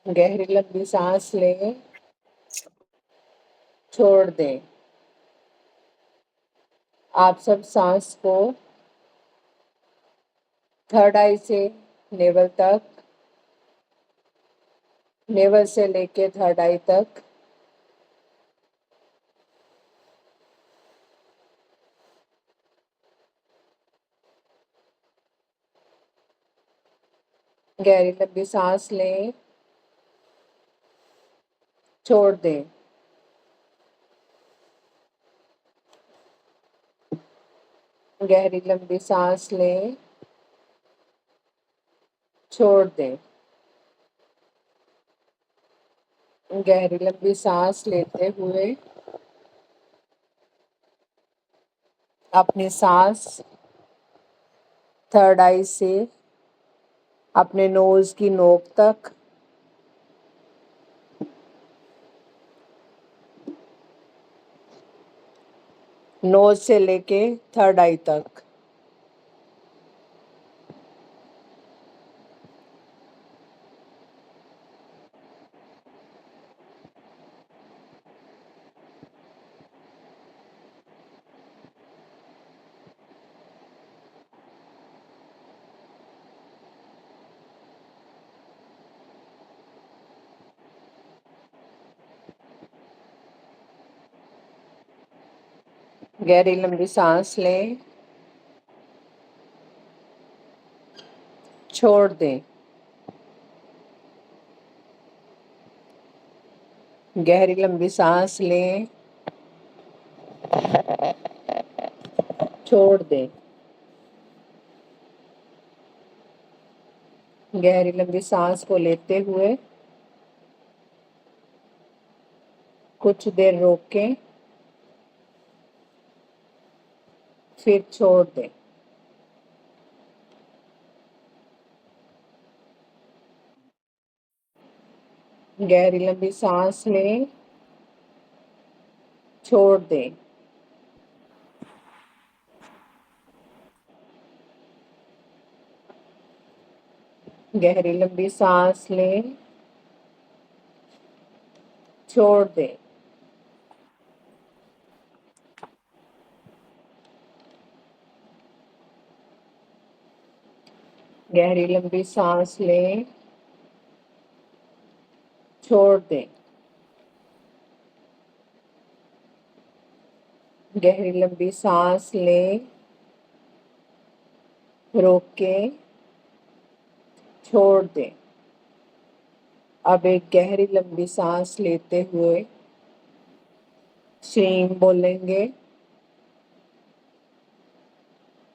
गहरी लंबी सांस लें, छोड़ दें। आप सब सांस को थर्ड आई से नेवल तक, नेवल से लेके थर्ड आई तक गहरी लंबी सांस लें, छोड़ दें। गहरी लंबी सांस लें, छोड़ दें। गहरी लंबी सांस लेते हुए अपनी सांस थर्ड आई से अपने नोज की नोक तक, नोज से लेके थर्ड आई तक गहरी लंबी सांस लें, छोड़ दें। गहरी लंबी सांस लें, छोड़ दें। गहरी लंबी सांस को लेते हुए कुछ देर रोकें, फिर छोड़ दें। गहरी लंबी सांस लें, छोड़ दें। गहरी लंबी सांस लें, छोड़ दें। गहरी लंबी सांस लें, छोड़ दें। गहरी लंबी सांस लें, रोकें, छोड़ दें। अब एक गहरी लंबी सांस लेते हुए श्रीम बोलेंगे,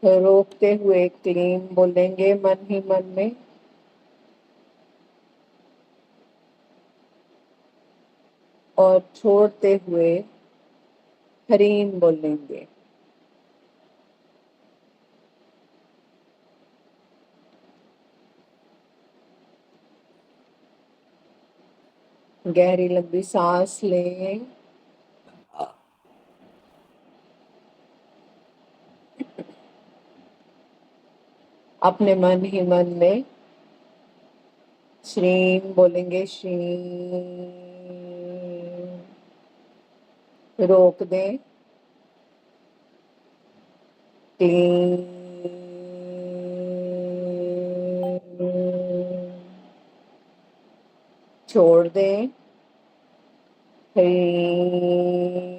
रोकते हुए क्लीम बोलेंगे मन ही मन में, और छोड़ते हुए हरीम बोलेंगे। गहरी लंबी सांस लें, अपने मन ही मन में श्रीम बोलेंगे, श्रीम। रोक दें, क्लीम। छोड़ दें, हरीम।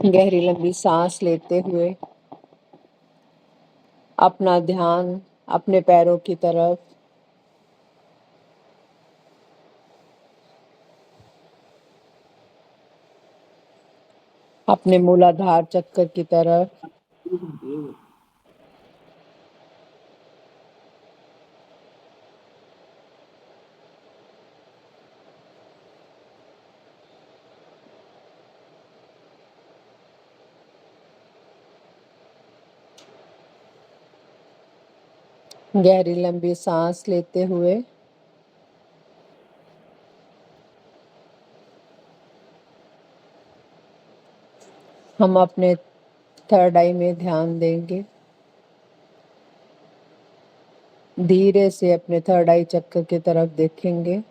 गहरी लंबी सांस लेते हुए अपना ध्यान अपने पैरों की तरफ, अपने मूलाधार चक्र की तरफ, गहरी लंबी सांस लेते हुए हम अपने थर्ड आई में ध्यान देंगे। धीरे से अपने थर्ड आई चक्र की तरफ देखेंगे।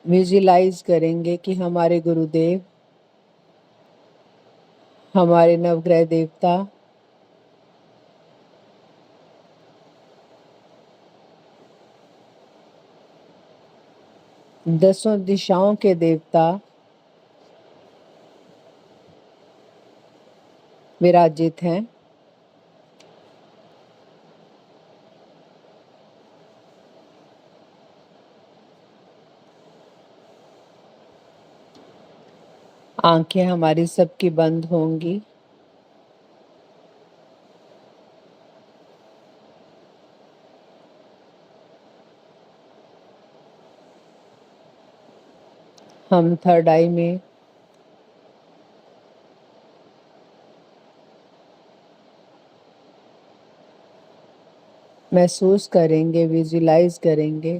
विजुलाइज करेंगे कि हमारे गुरुदेव, हमारे नवग्रह देवता, दसों दिशाओं के देवता विराजित हैं। आंखें हमारी सबकी बंद होंगी। हम थर्ड आई में महसूस करेंगे, विजुलाइज करेंगे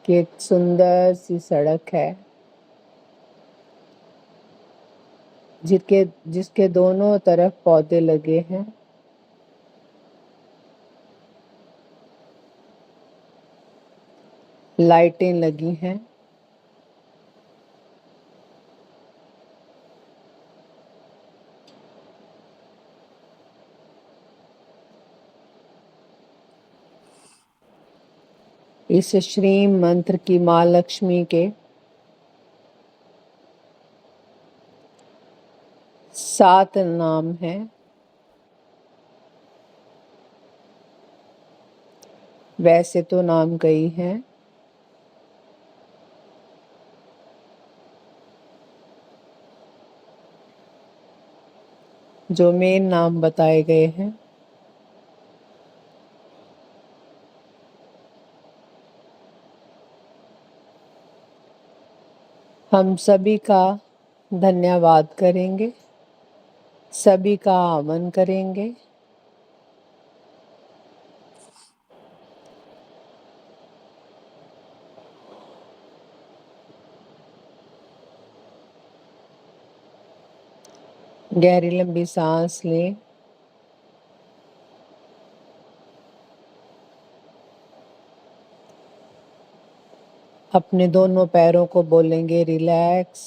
कि एक सुंदर सी सड़क है जिसके दोनों तरफ पौधे लगे हैं। लाइटें लगी हैं। इस श्रीम मंत्र की माँ लक्ष्मी के 7 नाम हैं। वैसे तो नाम कई हैं, जो मेन नाम बताए गए हैं हम सभी का धन्यवाद करेंगे, सभी का आमन करेंगे। गहरी लंबी सांस लें। अपने दोनों पैरों को बोलेंगे रिलैक्स।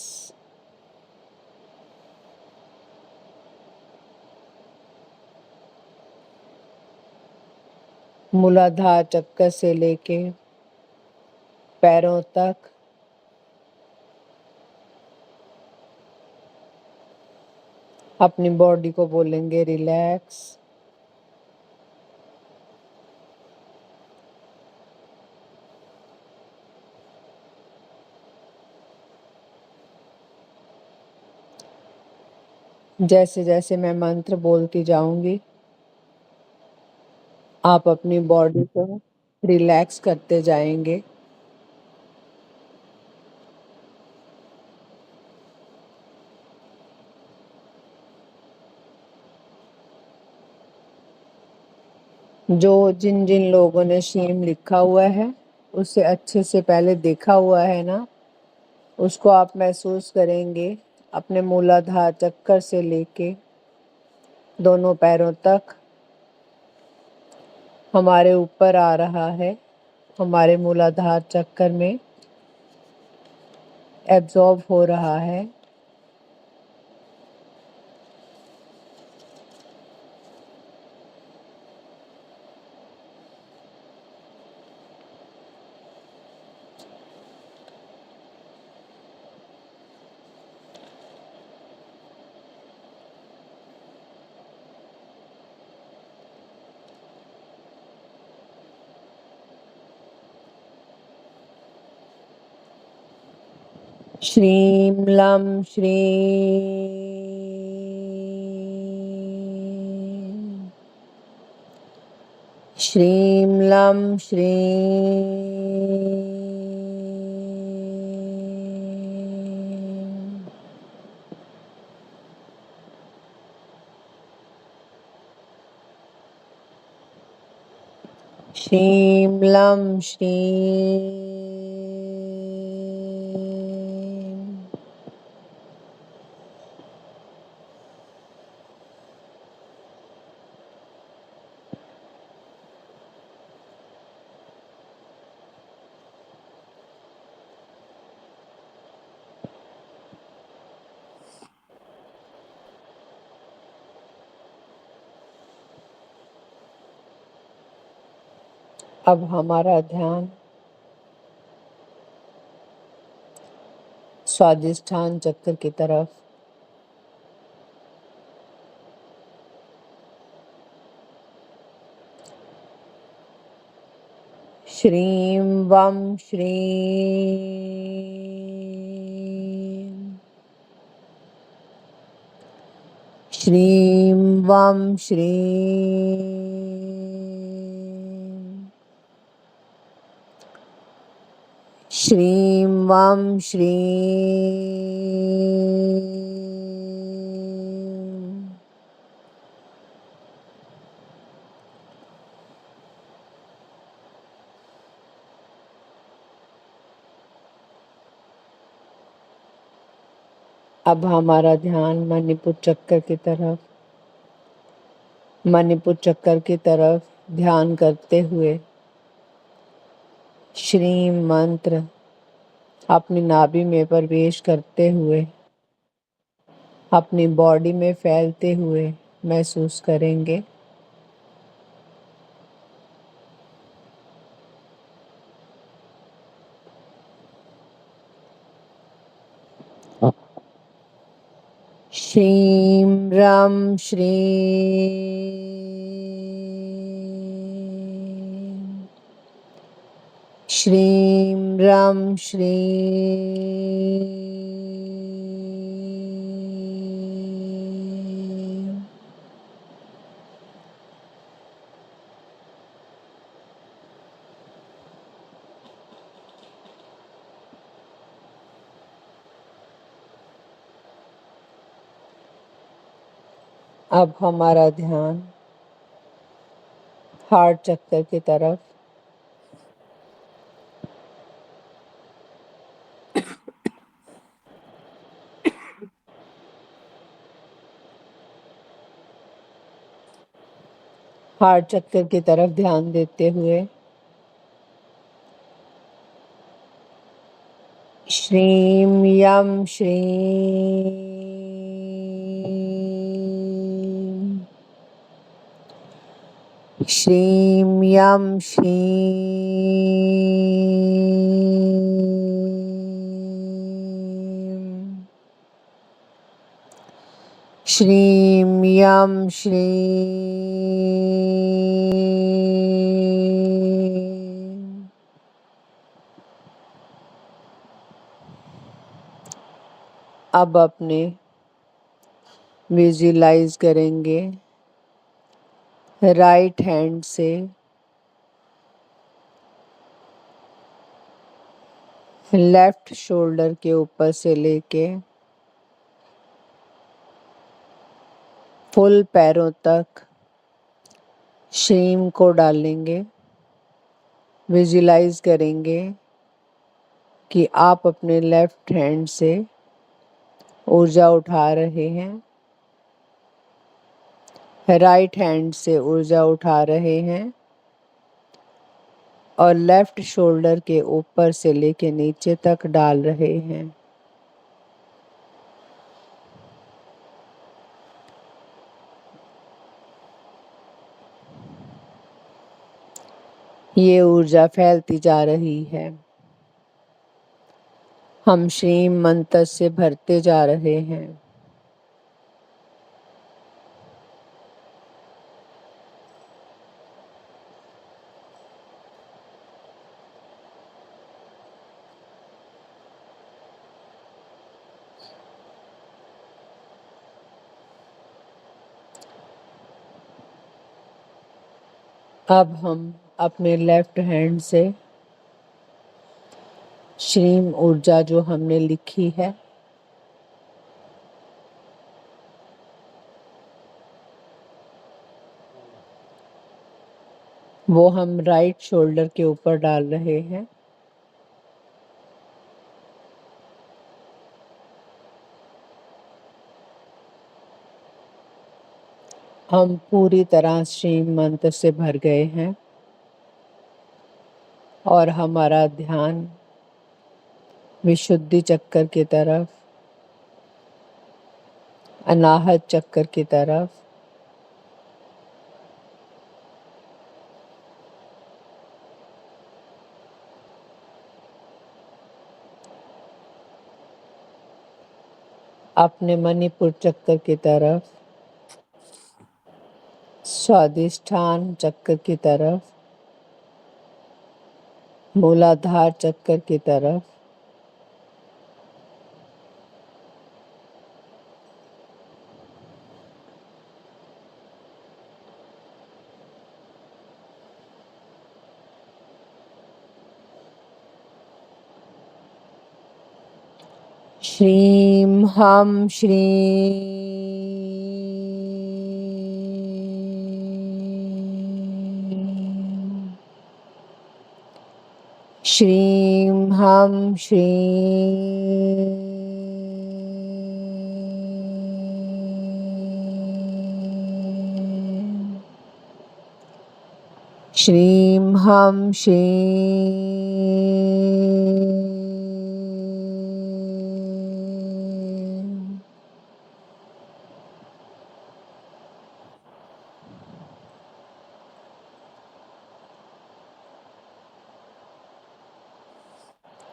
मूलाधार चक्कर से लेके पैरों तक अपनी बॉडी को बोलेंगे रिलैक्स। जैसे जैसे मैं मंत्र बोलती जाऊंगी, आप अपनी बॉडी को रिलैक्स करते जाएंगे। जिन जिन लोगों ने शेम लिखा हुआ है, उसे अच्छे से पहले देखा हुआ है ना, उसको आप महसूस करेंगे अपने मूलाधार चक्कर से लेके दोनों पैरों तक हमारे ऊपर आ रहा है, हमारे मूलाधार चक्कर में एब्जॉर्ब हो रहा है। श्रीं लं श्रीं श्रीं लं श्रीं श्रीं लं श्रीं। अब हमारा ध्यान स्वादिष्ठान चक्र की तरफ। श्रीं वं श्रीं। श्रीं वं श्रीं। श्रीं वं श्रीं। अब हमारा ध्यान मणिपुर चक्र की तरफ। मणिपुर चक्र की तरफ ध्यान करते हुए श्रीं मंत्र अपनी नाभि में प्रवेश करते हुए अपनी बॉडी में फैलते हुए महसूस करेंगे। श्रीं रं श्रीं। श्रीं रं श्रीं। अब हमारा ध्यान हार्ट चक्र की तरफ। हार्ट चक्र की तरफ ध्यान देते हुए श्रीं यं श्रीं। श्रीं यं श्रीं। श्रीं यं श्रीं। अब अपने विजुलाइज करेंगे राइट हैंड से लेफ्ट शोल्डर के ऊपर से लेके फुल पैरों तक श्रीं को डालेंगे। विजुलाइज करेंगे कि आप अपने लेफ्ट हैंड से ऊर्जा उठा रहे हैं, राइट हैंड से ऊर्जा उठा रहे हैं और लेफ्ट शोल्डर के ऊपर से लेके नीचे तक डाल रहे हैं। ये ऊर्जा फैलती जा रही है। हम श्रीं मंत्र से भरते जा रहे हैं। अब हम अपने लेफ्ट हैंड से श्रीं ऊर्जा जो हमने लिखी है वो हम राइट शोल्डर के ऊपर डाल रहे हैं। हम पूरी तरह श्रीम मंत्र से भर गए हैं और हमारा ध्यान विशुद्धि चक्कर की तरफ, अनाहत चक्कर की तरफ, अपने मणिपुर चक्कर की तरफ, स्वादिष्ठान चक्कर की तरफ, मूलाधार चक्कर की तरफ, श्रीं हम श्रीं हम श्रीं हम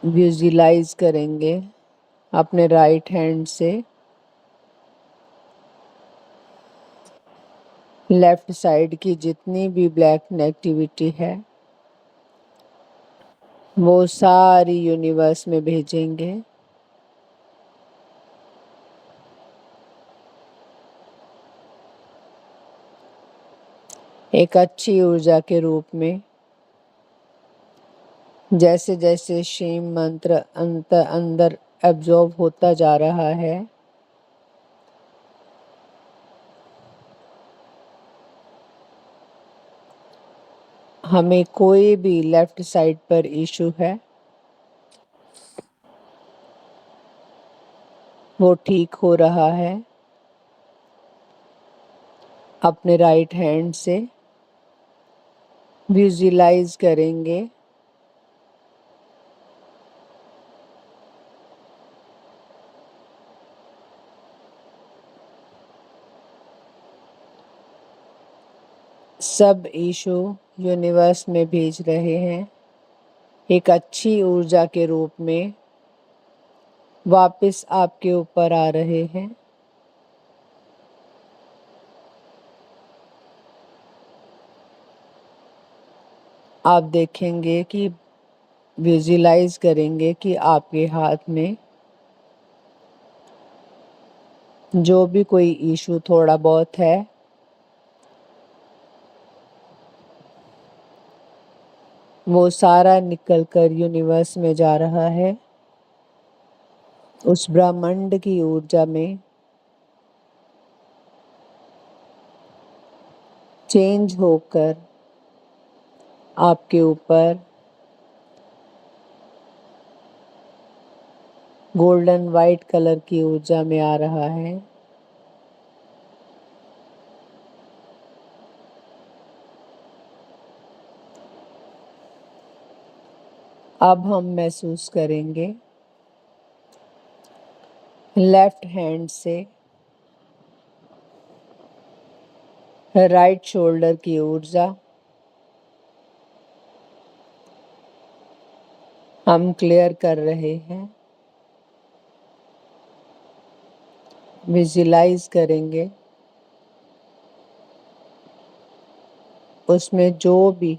विजुलाइज करेंगे अपने राइट हैंड से लेफ्ट साइड की जितनी भी ब्लैक नेगेटिविटी है वो सारी यूनिवर्स में भेजेंगे। एक अच्छी ऊर्जा के रूप में। जैसे जैसे श्रीम मंत्र अंदर एब्जॉर्ब होता जा रहा है, हमें कोई भी लेफ्ट साइड पर इशू है वो ठीक हो रहा है। अपने राइट हैंड से विजुलाइज करेंगे सब इशू यूनिवर्स में भेज रहे हैं एक अच्छी ऊर्जा के रूप में वापस आपके ऊपर आ रहे हैं। आप देखेंगे कि विजुलाइज करेंगे कि आपके हाथ में जो भी कोई इशू थोड़ा बहुत है वो सारा निकल कर यूनिवर्स में जा रहा है। उस ब्रह्मांड की ऊर्जा में चेंज होकर आपके ऊपर गोल्डन वाइट कलर की ऊर्जा में आ रहा है। अब हम महसूस करेंगे लेफ्ट हैंड से राइट शोल्डर की ऊर्जा हम क्लियर कर रहे हैं। विजुलाइज करेंगे उसमें जो भी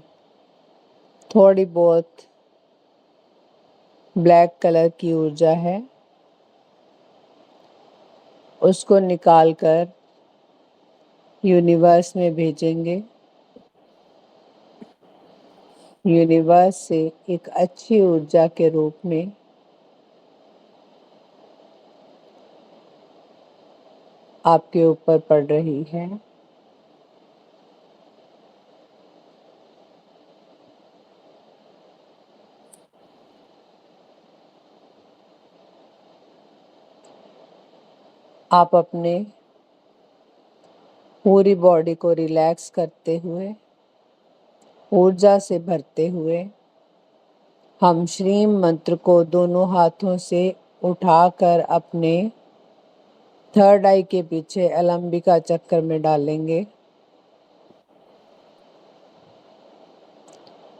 थोड़ी बहुत ब्लैक कलर की ऊर्जा है उसको निकालकर यूनिवर्स में भेजेंगे। यूनिवर्स से एक अच्छी ऊर्जा के रूप में आपके ऊपर पड़ रही है। आप अपने पूरी बॉडी को रिलैक्स करते हुए, ऊर्जा से भरते हुए, हम श्रीम मंत्र को दोनों हाथों से उठाकर अपने थर्ड आई के पीछे अलंबिका चक्र में डालेंगे।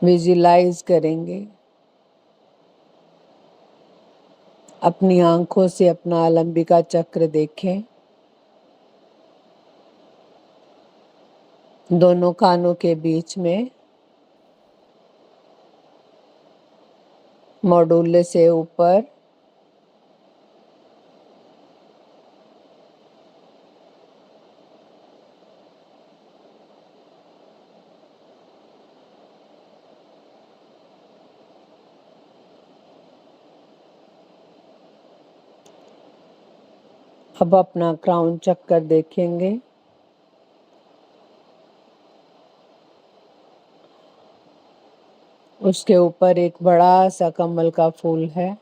विजुलाइज करेंगे, अपनी आंखों से अपना अलंबिका चक्र देखें। दोनों कानों के बीच में मॉड्यूले से ऊपर अब अपना क्राउन चक्कर देखेंगे। उसके ऊपर एक बड़ा सा कमल का फूल है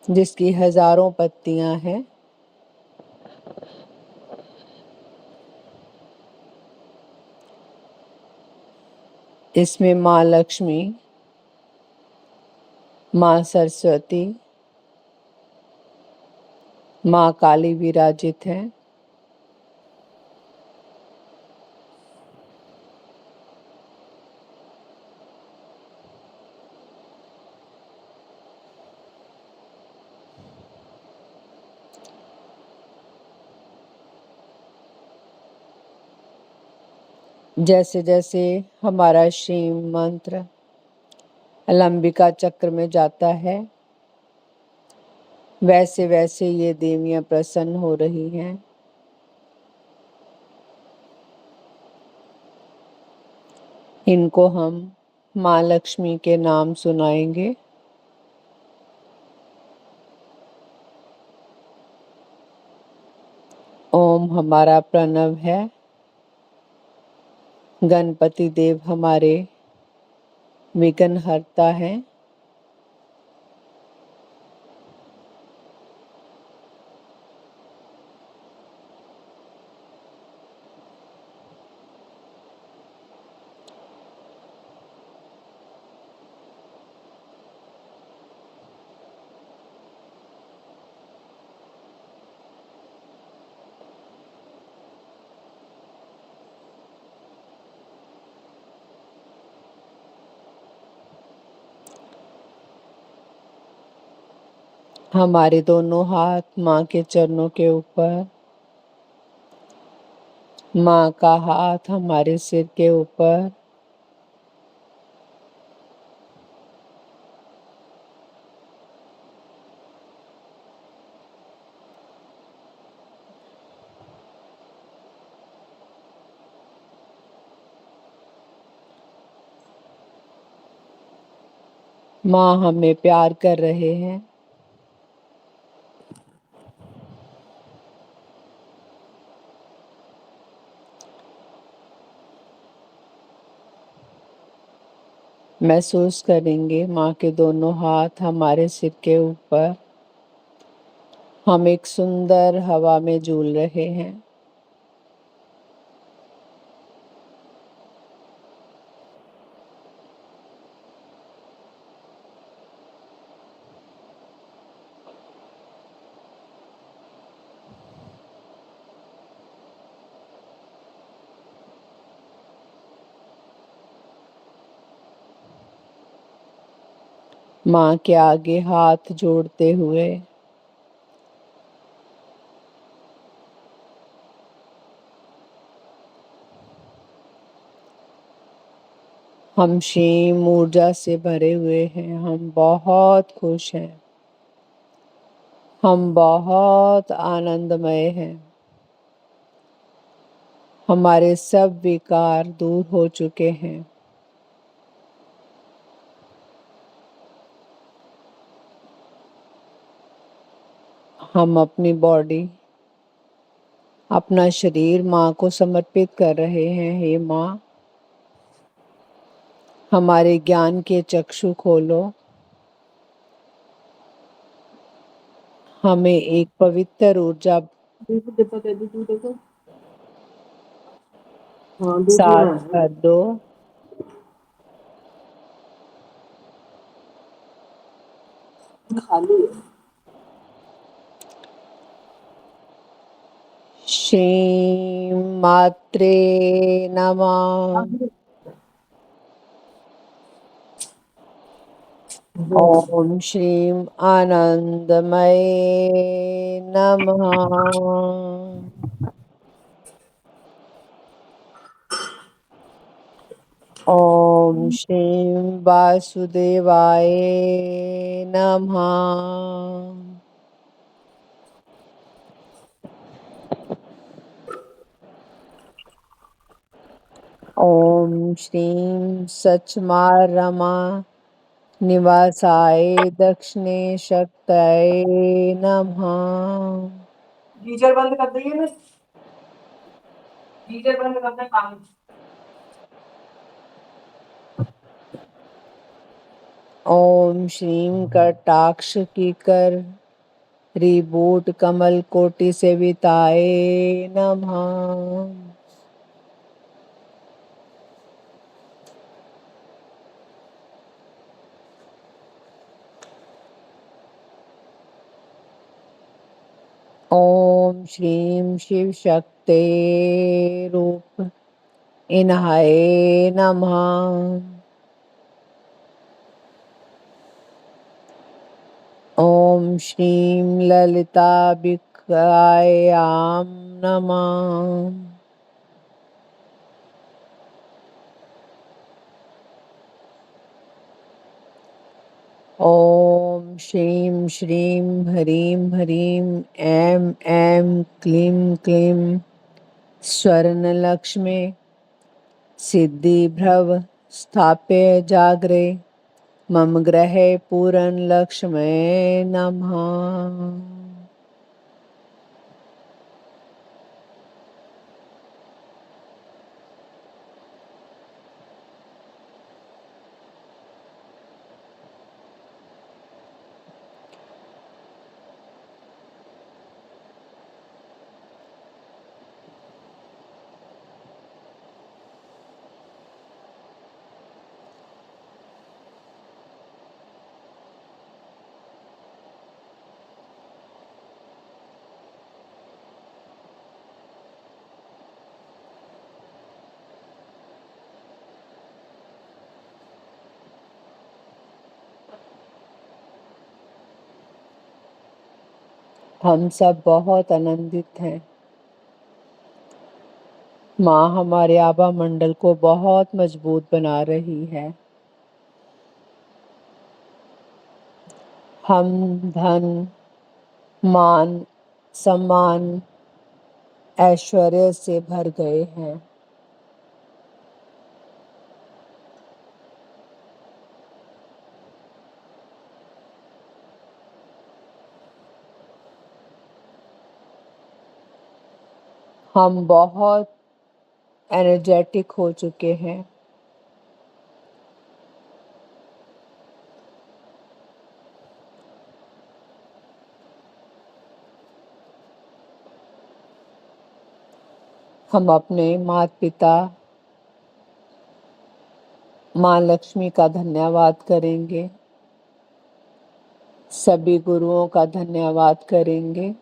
जिसकी हजारों पत्तियां हैं। इसमें माँ लक्ष्मी, माँ सरस्वती, माँ काली विराजित हैं। जैसे जैसे हमारा श्रीम मंत्र अलंबिका चक्र में जाता है, वैसे वैसे ये देवियां प्रसन्न हो रही हैं। इनको हम माँ लक्ष्मी के नाम सुनाएंगे। ओम हमारा प्रणव है। गणपति देव हमारे विघ्न हरता है। हमारे दोनों हाथ माँ के चरणों के ऊपर, माँ का हाथ हमारे सिर के ऊपर, माँ हमें प्यार कर रहे हैं। महसूस करेंगे माँ के दोनों हाथ हमारे सिर के ऊपर। हम एक सुंदर हवा में झूल रहे हैं। माँ के आगे हाथ जोड़ते हुए हम क्षेम ऊर्जा से भरे हुए हैं। हम बहुत खुश हैं। हम बहुत आनंदमय हैं। हमारे सब विकार दूर हो चुके हैं। हम अपनी बॉडी, अपना शरीर माँ को समर्पित कर रहे हैं। हे माँ, हमारे ज्ञान के चक्षु खोलो। हमें एक पवित्र ऊर्जा दूध देखो, दे दो, दूध देखो। हाँ, दूध साथ में है। भर दो। खाली है। श्री मात्रे नमः। ओम श्रीं आनंदमय नमः। ओम श्रीं वासुदेवाय नमः। ओम श्रीं सचमारमा निवासाय दक्षिणे शक्तये नमः। गीजर बंद कर देंगे ना। गीजर बंद करना काम। ओम श्रीं कटाक्ष की कर रिबूट कमल कोटि सेविताय नमः। ओम श्रीं शिव शक्ते रूप इन्हाय नमः। ओम श्रीं ललिताम्बिकायां नमः। ओम श्रीं श्रीं ह्रीं ह्रीं ऐं ऐं क्लीं क्लीं स्वर्णलक्ष्मी सिद्धिभ्रव स्थाप्य जाग्रे मम ग्रहे पूरणलक्ष्म्यै नमः। हम सब बहुत आनंदित हैं। माँ हमारे आभा मंडल को बहुत मजबूत बना रही है। हम धन मान सम्मान ऐश्वर्य से भर गए हैं। हम बहुत एनर्जेटिक हो चुके हैं। हम अपने माता पिता माँ लक्ष्मी का धन्यवाद करेंगे। सभी गुरुओं का धन्यवाद करेंगे।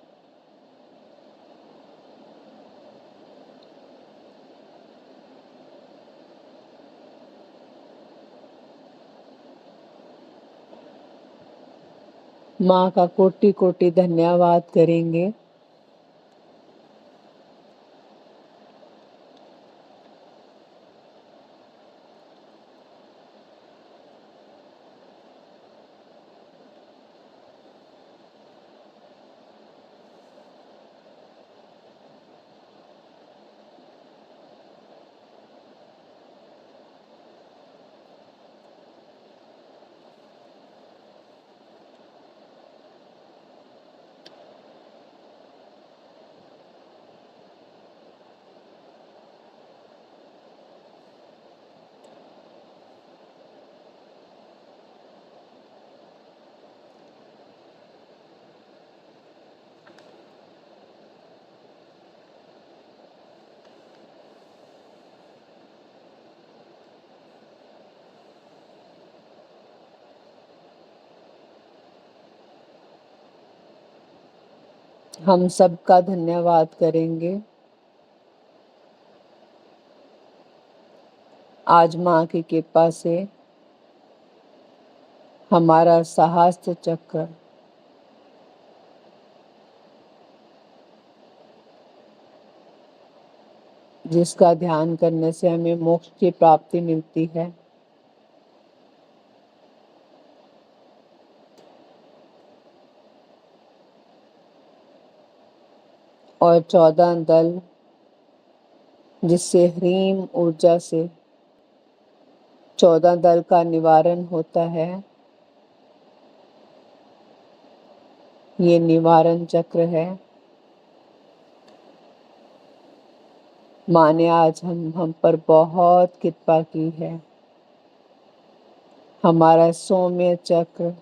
माँ का कोटि कोटि धन्यवाद करेंगे। हम सबका धन्यवाद करेंगे। आज माँ की कृपा से हमारा सहस्त्र चक्र जिसका ध्यान करने से हमें मोक्ष की प्राप्ति मिलती है, और 14 दल जिससे ह्रीम ऊर्जा से 14 दल का निवारण होता है, ये निवारण चक्र है। माँ ने आज हम पर बहुत कृपा की है। हमारा सौम्य चक्र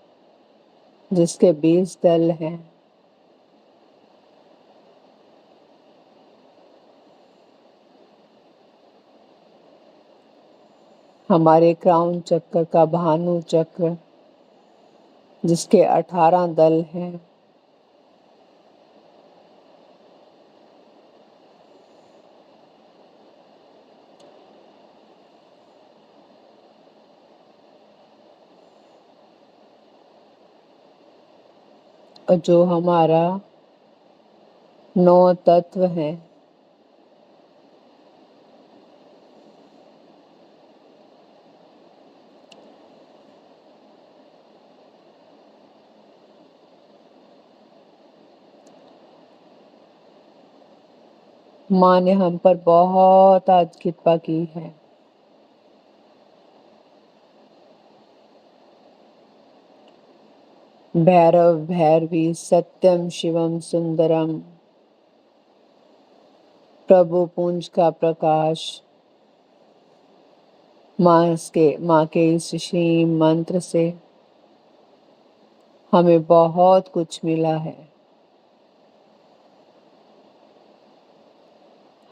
जिसके 20 दल हैं, हमारे क्राउन चक्र का भानु चक्र जिसके 18 दल हैं, और जो हमारा 9 तत्व है, माँ ने हम पर बहुत आज कृपा की है। भैरव भैरवी सत्यम शिवम सुंदरम, प्रभु पुंज का प्रकाश माँ के इस श्री मंत्र से हमें बहुत कुछ मिला है।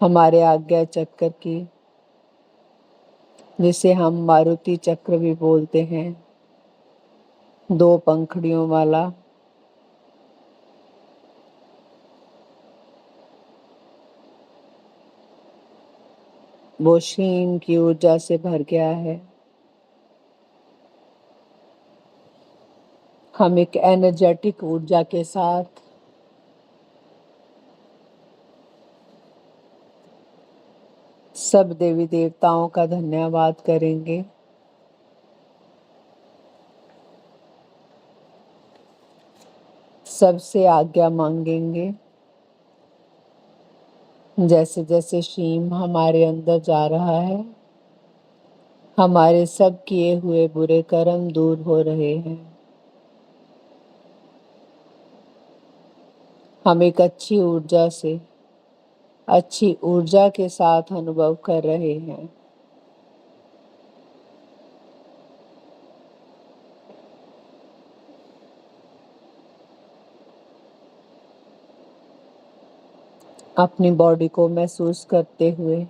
हमारे आज्ञा चक्र की, जिसे हम मारुति चक्र भी बोलते हैं, 2 पंखड़ियों वाला, वो शीम की ऊर्जा से भर गया है। हम एक एनर्जेटिक ऊर्जा के साथ सब देवी देवताओं का धन्यवाद करेंगे। सबसे आज्ञा मांगेंगे। जैसे जैसे शीम हमारे अंदर जा रहा है, हमारे सब किए हुए बुरे कर्म दूर हो रहे हैं। हम एक अच्छी ऊर्जा के साथ अनुभव कर रहे हैं। अपनी बॉडी को महसूस करते हुए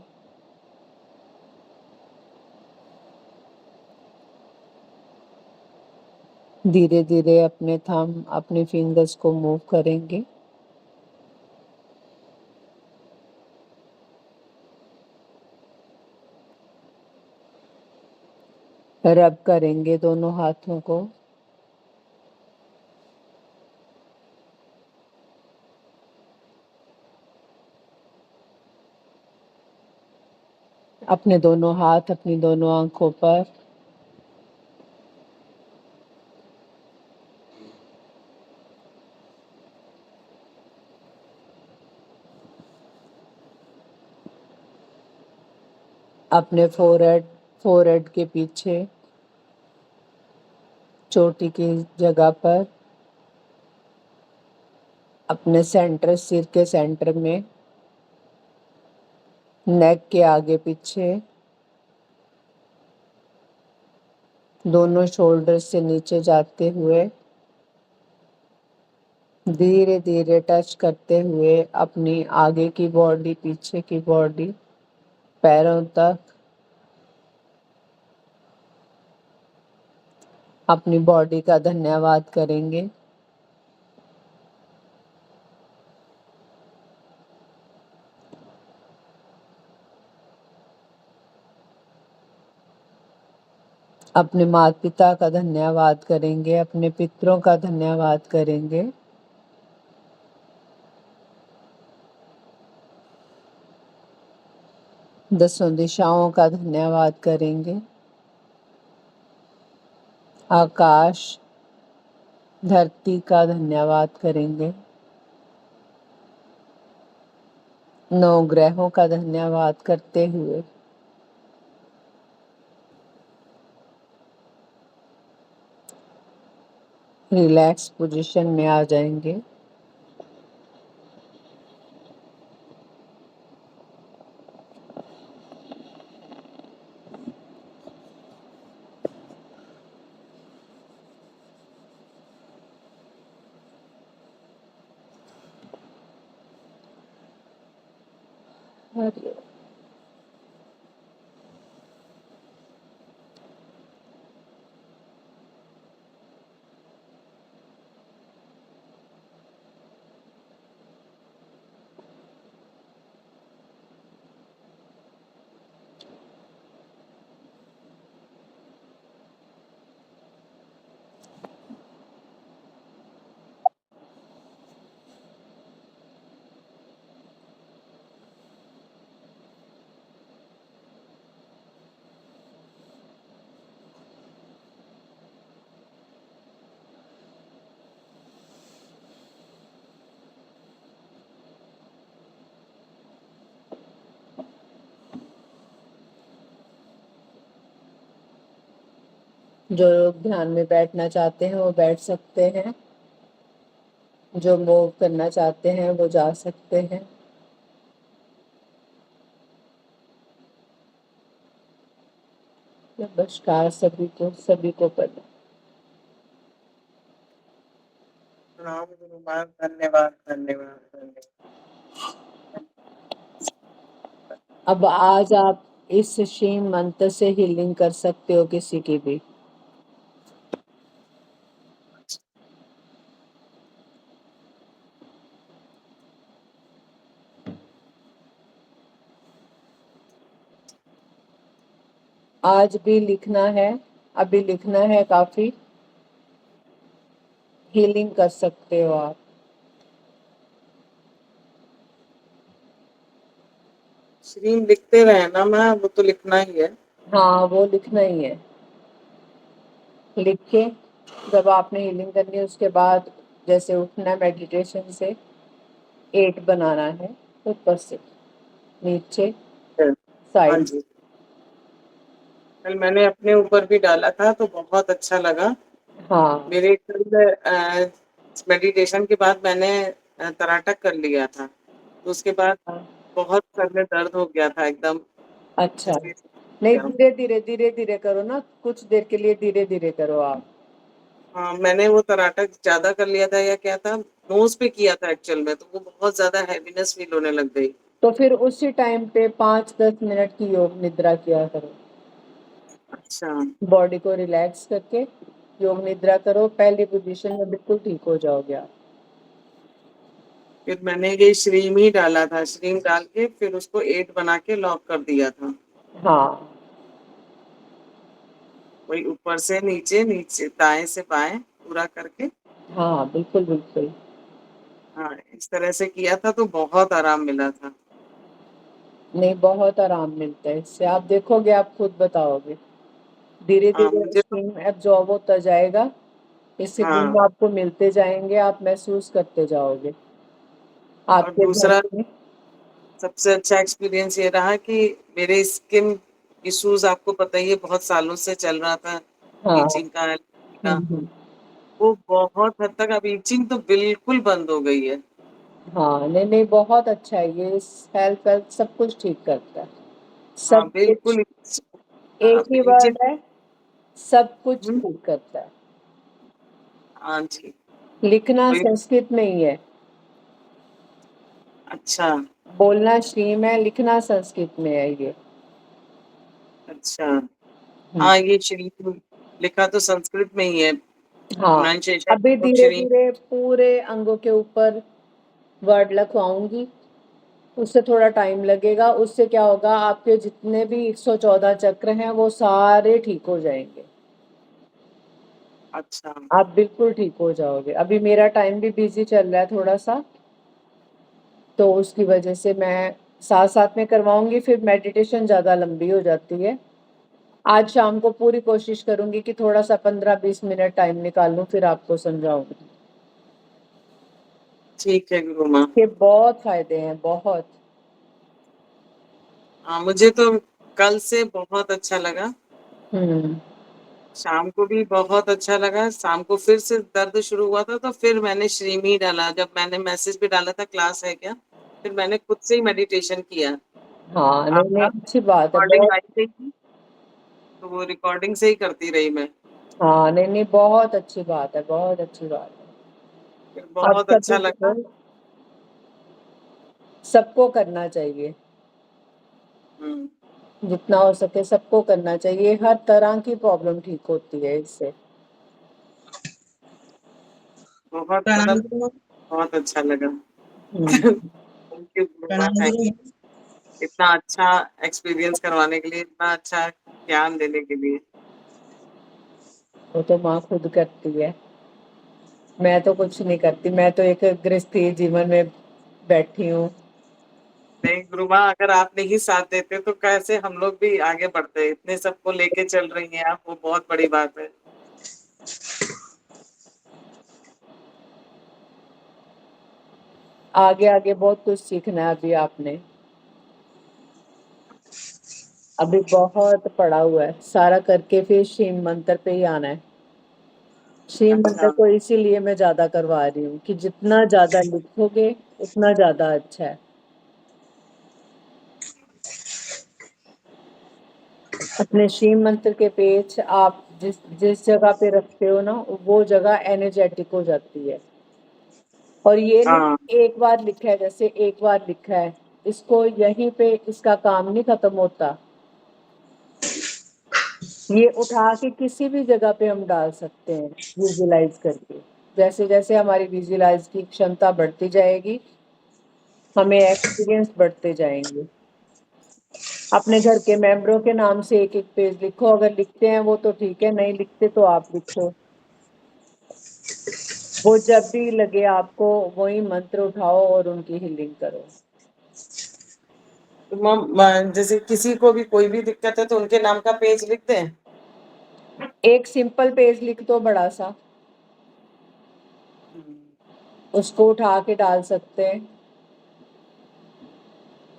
धीरे धीरे अपने थंब, अपने फिंगर्स को मूव करेंगे। रब करेंगे दोनों हाथों को। अपने दोनों हाथ अपनी दोनों आंखों पर, अपने फोरहेड के पीछे चोटी की जगह पर, अपने सिर के सेंटर में, नेक के आगे पीछे, दोनों शोल्डर से नीचे जाते हुए धीरे धीरे टच करते हुए अपनी आगे की बॉडी, पीछे की बॉडी, पैरों तक अपनी बॉडी का धन्यवाद करेंगे। अपने माता पिता का धन्यवाद करेंगे, अपने पितरों का धन्यवाद करेंगे। दसों दिशाओं का धन्यवाद करेंगे। आकाश, धरती का धन्यवाद करेंगे। 9 ग्रहों का धन्यवाद करते हुए रिलैक्स पोजीशन में आ जाएंगे। जो लोग ध्यान में बैठना चाहते हैं वो बैठ सकते हैं। जो मूव करना चाहते हैं वो जा सकते हैं। नमस्कार सभी को प्रणाम। प्रणाम गुरु महाराज, धन्यवाद धन्यवाद धन्यवाद। अब आज आप इस श्रीम मंत्र से हीलिंग कर सकते हो किसी की भी। आज भी लिखना है, अभी लिखना है, काफी हीलिंग कर सकते हो आप। श्रीम लिखते रहे ना, मैं वो तो लिखना ही है। हाँ, वो लिखना ही है। लिख के जब आपने हीलिंग करनी है उसके बाद जैसे उठना मेडिटेशन से 8 बनाना है, ऊपर से नीचे हाँ साइड। जी, कल मैंने अपने ऊपर भी डाला था तो बहुत अच्छा लगा। हाँ मेरे कल मेडिटेशन के बाद मैंने तराटक कर लिया था, तो उसके बाद बहुत सर में दर्द हो गया था एकदम। अच्छा, ऐसे नहीं क्या? धीरे धीरे करो ना, कुछ देर के लिए धीरे धीरे करो आप। हाँ, मैंने वो तराटक ज्यादा कर लिया था या क्या था, नोज पे किया था एक्चुअल में, तो वो बहुत ज्यादा हैवीनेस फील होने लग गई। तो फिर उसी टाइम पे 5-10 मिनट की योग निद्रा किया करो। अच्छा, बॉडी को रिलैक्स करके योग निद्रा करो, पहली पोजीशन में बिल्कुल ठीक हो जाओगे आप। फिर मैंने ये श्रीम ही डाला था, श्रीम डाल के फिर उसको 8 बना के लॉक कर दिया था। हाँ वही ऊपर से नीचे, नीचे दाएं से बाएं पूरा करके। हाँ, बिल्कुल बिल्कुल। हाँ, इस तरह से किया था तो बहुत आराम मिला था। नहीं, बहुत आराम मिलता है इससे, आप देखोगे, आप खुद बताओगे। धीरे हाँ, धीरे मुझे तो स्ट्रीम एब्जॉर्ब होता जाएगा, इससे गुण हाँ। आपको मिलते जाएंगे, आप महसूस करते जाओगे और आपके दूसरा घर में। सबसे अच्छा एक्सपीरियंस ये रहा कि मेरे स्किन इश्यूज, आपको पता ही है, बहुत सालों से चल रहा था, हाँ। ईचिंग का, एलर्जी का। हम्म। वो बहुत हद तक अब ईचिंग तो बिल्कुल बंद हो गई है। हाँ, नहीं नहीं, बहुत अच्छा है ये। हेल्थ वेल्थ सब कुछ ठीक करता है, हाँ, सब कुछ। बिल्कुल। हाँ, एक ही ईचिंग। वर्ड है, सब कुछ ठीक करता है। हाँ जी। लिखना वही। संस्कृत नहीं है, अच्छा बोलना श्रीम है, लिखना संस्कृत में है ये। अच्छा। हम्म। हाँ, ये श्री लिखा तो संस्कृत में ही है, हाँ, प्रोनाउंसिएशन अभी तो धीरे श्री। धीरे पूरे अंगों के ऊपर वर्ड लिखवाऊंगी, उससे थोड़ा टाइम लगेगा। उससे क्या होगा, आपके जितने भी 114 चक्र हैं वो सारे ठीक हो जाएंगे। अच्छा। आप बिल्कुल ठीक हो जाओगे। अभी मेरा टाइम भी बिजी चल रहा है थोड़ा सा, तो उसकी वजह से मैं साथ साथ में करवाऊंगी, फिर मेडिटेशन ज्यादा लंबी हो जाती है। आज शाम को पूरी कोशिश करूंगी कि थोड़ा सा 15-20 मिनट टाइम निकाल लूं, फिर आपको समझाऊंगी। ठीक है गुरु माँ। के बहुत फायदे हैं, बहुत। हाँ, मुझे तो कल से बहुत अच्छा लगा। हम्म। शाम को भी बहुत अच्छा लगा। शाम को फिर से दर्द शुरू हुआ था, तो फिर मैंने श्रीमी डाला। जब मैंने मैसेज भी डाला था क्लास है क्या, फिर मैंने खुद से ही मेडिटेशन किया। हाँ, नहीं नहीं, आपका अच्छी बात है रिकॉर्डिंग बहुत। आई थी, तो वो रिकॉर्डिंग से ही करती रही मैं। हाँ, नहीं नहीं, बहुत अच्छी बात है, बहुत अच्छी बात है। फिर आप बहुत सभी अच्छा लगा। को, सबको करना चाहिए। हम्म। जितना हो सके सबको करना चाहिए, हर तरह की प्रॉब्लम ठीक होती है इससे। बहुत प्रणाम मतलब गुरु। बहुत अच्छा लगा। हम्म। थैंक यू गुरु माँ, प्रणाम थैंक गुरु। इतना अच्छा एक्सपीरियंस करवाने के लिए, इतना अच्छा ज्ञान देने के लिए। वो तो माँ खुद करती है, मैं तो कुछ नहीं करती, मैं तो एक गृहस्थी जीवन में बैठी हूँ। नहीं गुरु माँ, अगर आप नहीं साथ देते तो कैसे हम लोग भी आगे बढ़ते। इतने सबको लेके चल रही हैं आप, वो बहुत बड़ी बात है। आगे आगे बहुत कुछ सीखना है अभी आपने। अभी बहुत पड़ा हुआ है, सारा करके फिर शिव मंत्र पे ही आना है। शिव मंत्र अच्छा। को इसीलिए मैं ज्यादा करवा रही हूँ कि जितना ज्यादा लिखोगे उतना ज्यादा अच्छा है। अपने शिव मंत्र के पेज आप जिस जिस जगह पे रखते हो ना, वो जगह एनर्जेटिक हो जाती है। और ये हाँ। नहीं एक बार लिखा है, जैसे एक बार लिखा है, इसको यहीं पे इसका काम नहीं खत्म होता। ये उठा के किसी भी जगह पे हम डाल सकते हैं, विजुलाइज करके। जैसे जैसे हमारी विजुलाइज की क्षमता बढ़ती जाएगी, हमें एक्सपीरियंस बढ़ते जाएंगे। अपने घर के मेंबरों के नाम से एक एक पेज लिखो, अगर लिखते हैं वो तो ठीक है, नहीं लिखते तो आप लिखो। वो जब भी लगे आपको, वही मंत्र उठाओ और उनकी हीलिंग करो। तो जैसे किसी को भी कोई भी दिक्कत है तो उनके नाम का पेज लिख दें। एक सिंपल पेज लिख दो बड़ा सा, उसको उठा के डाल सकते हैं।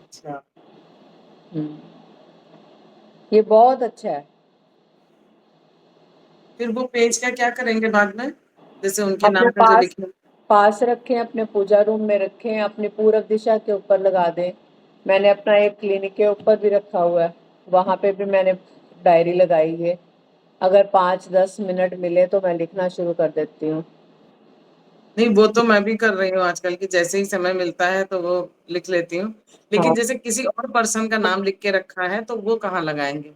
अच्छा। हम्म, ये बहुत अच्छा है। फिर वो पेज का क्या करेंगे बाद में, जैसे उनके अपने नाम का जो पास लिखे। पास रखें, अपने पूजा रूम में रखें, अपनी पूरब दिशा के ऊपर लगा दें। मैंने अपना एक क्लिनिक के ऊपर भी रखा हुआ है, वहां पे भी मैंने डायरी लगाई है। अगर 5-10 मिनट मिले तो मैं लिखना शुरू कर देती हूँ। नहीं, वो तो मैं भी कर रही हूँ आजकल की, जैसे ही समय मिलता है तो वो लिख लेती हूँ। लेकिन हाँ, जैसे किसी और पर्सन का नाम लिख के रखा है तो वो कहाँ लगाएंगे।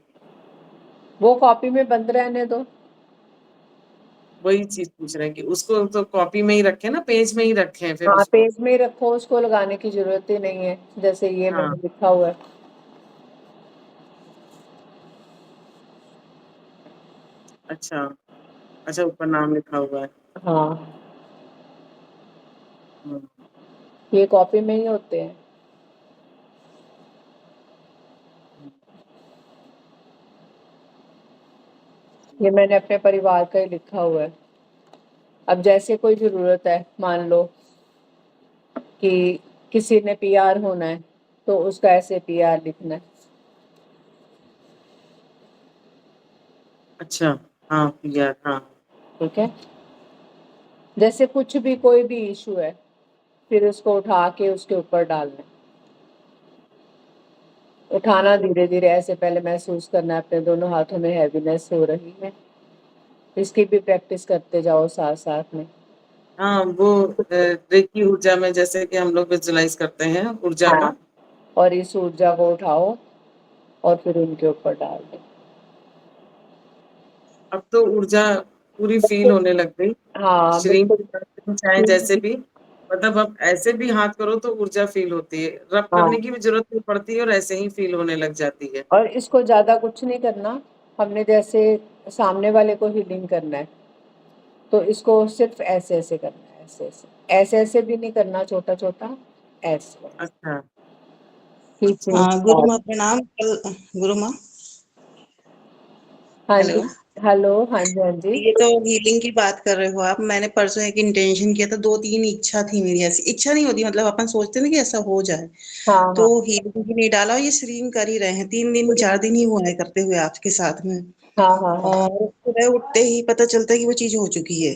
वो कॉपी में बंद रहने दो। वही चीज पूछ रहे हैं कि उसको तो कॉपी में ही रखें ना, पेज में ही रखें फिर हाँ, उसको। पेज में ही रखो, उसको लगाने की जरूरत ही नहीं है, जैसे ये हाँ। मैंने लिखा हुआ है। अच्छा। अच्छा, ऊपर नाम लिखा हुआ है। हाँ, हम्म। ये कॉपी में ही होते हैं। ये मैंने अपने परिवार का ही लिखा हुआ है। अब जैसे कोई जरूरत है, मान लो कि किसी ने पीआर होना है, तो उसका ऐसे पीआर लिखना है। अच्छा। हाँ यार, हाँ। ठीक है, जैसे कुछ भी कोई भी इशू है, फिर उसको उठा के उसके ऊपर डालना है। उठाना धीरे धीरे, ऐसे पहले महसूस करना है अपने दोनों हाथों में हैवीनेस हो रही है। इसकी भी प्रैक्टिस करते जाओ साथ साथ में। हाँ, वो रेकी ऊर्जा में जैसे कि हम लोग विजुलाइज करते हैं ऊर्जा हाँ, का। और इस ऊर्जा को उठाओ और फिर उनके ऊपर डाल दो। अब तो ऊर्जा पूरी फील बिल्कुल। होने लग गई। हाँ, श्रीम बिल्कुल। चाहे जैसे भी, मतलब अब ऐसे भी हाथ करो तो ऊर्जा फील होती है, रब करने हाँ, की भी जरूरत नहीं पड़ती है और ऐसे ही फील होने लग जाती है। और इसको ज्यादा कुछ नहीं करना, हमने जैसे सामने वाले को हीलिंग करना है, तो इसको सिर्फ ऐसे-ऐसे करना है, ऐसे-ऐसे। ऐसे-ऐसे भी नहीं करना छोटा-छोटा, ऐसे। अच्छा। खींचे हाँ, गुरु स्टार्ट। माँ प्रणाम। गुरु माँ, हाँ हेलो। जी, हेलो, हाँ जी, हाँ जी। ये तो हीलिंग की बात कर रहे हो आप। मैंने परसों एक इंटेंशन किया था, 2-3 इच्छा थी मेरी। ऐसी इच्छा नहीं होती, मतलब अपन सोचते हैं ना कि ऐसा हो जाए, हाँ, तो हाँ। हीलिंग भी नहीं डाला और ये स्ट्रीम कर ही रहे हैं। 3 दिन 4 दिन ही हुआ है करते हुए आपके साथ में। हाँ, हाँ, हाँ। और सुबह उठते ही पता चलता है कि वो चीज़ हो चुकी है।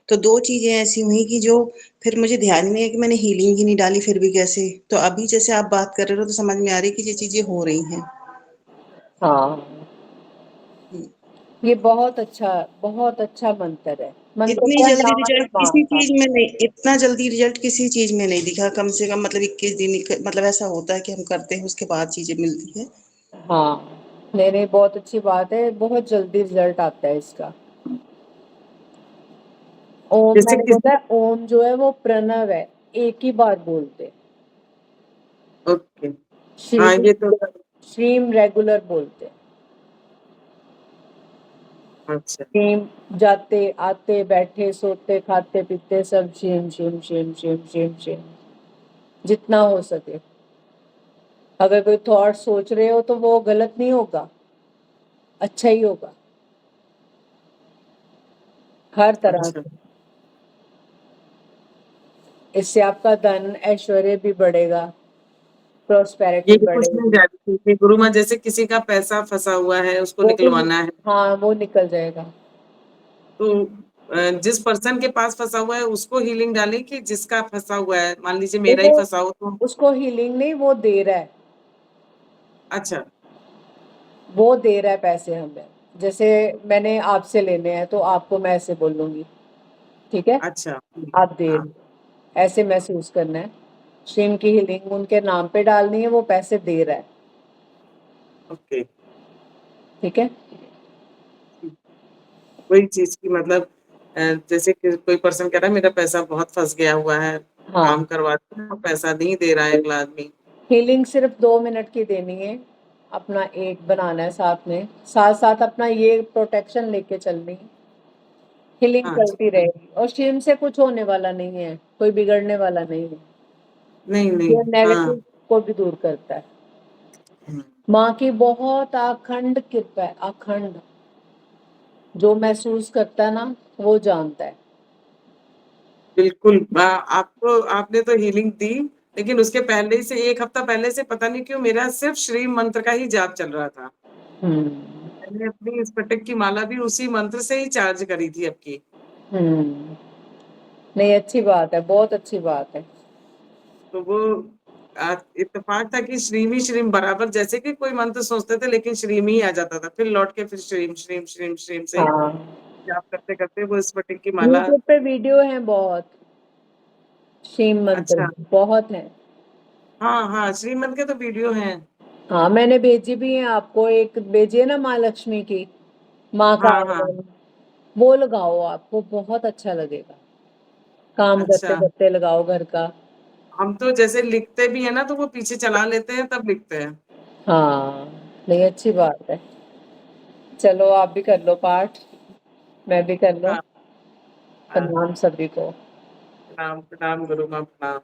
तो 2 चीज़ें ऐसी हुई कि जो फिर मुझे ध्यान ही नहीं है कि मैंने हीलिंग ही नहीं डाली, फिर भी कैसे। तो अभी जैसे आप बात कर रहे हो तो समझ में आ रही है कि ये चीज़ें हो रही हैं। हाँ, हुँ। ये बहुत अच्छा मंत्र है। मंत्र इतनी क्या जल्दी नाम ही रिजल्ट किसी माँगता। चीज़ में नहीं, इतना जल्दी रिजल्ट किसी चीज़ में नहीं दिखा। कम से कम मतलब 21 दिन, मतलब ऐसा होता है कि हम करते हैं उसके बाद चीज़ें मिलती हैं। हाँ, नहीं, बहुत अच्छी बात है, बहुत जल्दी रिज़ल्ट आता है इसका। ओम जैसे मैंने किसी बोला है, ओम जो है वो प्रणव है, एक ही बार बोलते हैं। ओके। हाँ, श्रीम ये तो श्रीम रेगुलर बोलते हैं। अच्छा। श्रीम जाते, आते, बैठे, सोते, खाते, पीते सब श्रीम, श्रीम, श्रीम, श्रीम, श्रीम, श्रीम, जितना हो सके। अगर कोई थॉट सोच रहे हो तो वो गलत नहीं होगा, अच्छा ही होगा, हर तरह अच्छा। से। इससे आपका धन, ऐश्वर्य भी बढ़ेगा, ये प्रॉस्पेरिटी कुछ नहीं बढ़ेगी। जा रही थी कि गुरु माँ जैसे किसी का पैसा फँसा हुआ है, उसको वो भी निकलवाना है, हाँ, वो निकल जाएगा। तो जिस पर्सन के पास फँसा हुआ है उसको हीलिंग डालें कि जिसका फँसा हुआ है? मान लीजिए नहीं मेरा ही वो फँसा हो तो उसको हीलिंग नहीं, वो दे रहा है, अच्छा, वो दे रहा है पैसे हमें। जैसे मैंने आपसे लेने हैं तो आपको मैं ऐसे बोलूँगी, ठीक है? अच्छा। आप दे रहे हाँ, हो, ऐसे महसूस करना है। शिव की हीलिंग उनके नाम पे डालनी है, वो पैसे दे रहा है, ओके। ठीक है? वही चीज़ की मतलब जैसे कि कोई पर्सन कह रहा है मेरा पैसा बहुत फँस गया हुआ है, काम हाँ, करवाते हैं, पैसा नहीं दे रहा है अगला आदमी। हीलिंग सिर्फ 2 मिनट की देनी है, अपना एक बनाना है साथ में, साथ-साथ अपना ये प्रोटेक्शन लेके चलनी है, हीलिंग हाँ, चलती रहेगी और शिव से कुछ होने वाला नहीं है, कोई बिगड़ने वाला नहीं है। नहीं, नहीं। ये हाँ। नेगेटिव को भी दूर करता है। हुँ, माँ की बहुत अखंड कृपा है, अखंड। जो महसूस करता है ना, वो जानता है। बिल्कुल आपको आपने तो हीलिंग दी, लेकिन उसके पहले ही से 1 हफ्ता पहले से पता नहीं क्यों मेरा सिर्फ श्री मंत्र का ही जाप चल रहा था। हुँ, मैंने अपनी स्फटिक की माला भी उसी मंत्र से ही चार्ज करी थी अब की। हुँ। नहीं अच्छी बात है, बहुत अच्छी बात है। तो वो इत्तेफ़ाक था कि श्रीम ही श्रीम बराबर जैसे कि कोई मंत्र सोचते थे लेकिन श्रीम ही आ जाता था। फिर लौट के फिर श्रीम, श्रीम, श्रीम, श्रीम से हाँ, जाप करते-करते वो स्फटिक की माला यूट्यूब पे वीडियो हैं बहुत, शिव मंत्र अच्छा। की, बहुत हैं। हाँ, हाँ, श्रीमंत के तो वीडियो हैं। हाँ, मैंने भेजी भी हैं आपको, एक भेजी है ना माँ लक्ष्मी की, माँ का हाँ, हाँ। आगमन, वो लगाओ आपको बहुत अच्छा लगेगा। काम अच्छा। करते-करते लगाओ घर का। हम तो जैसे लिखते भी हैं ना तो वो पीछे चला लेते हैं तब लिखते हैं। हाँ, नहीं अच्छी बात है। चलो आप भी कर लो पाठ, मैं भी कर लूँ। हाँ, हाँ। प्रणाम सभी को। प्रणाम, प्रणाम गुरु माँ प्रणाम।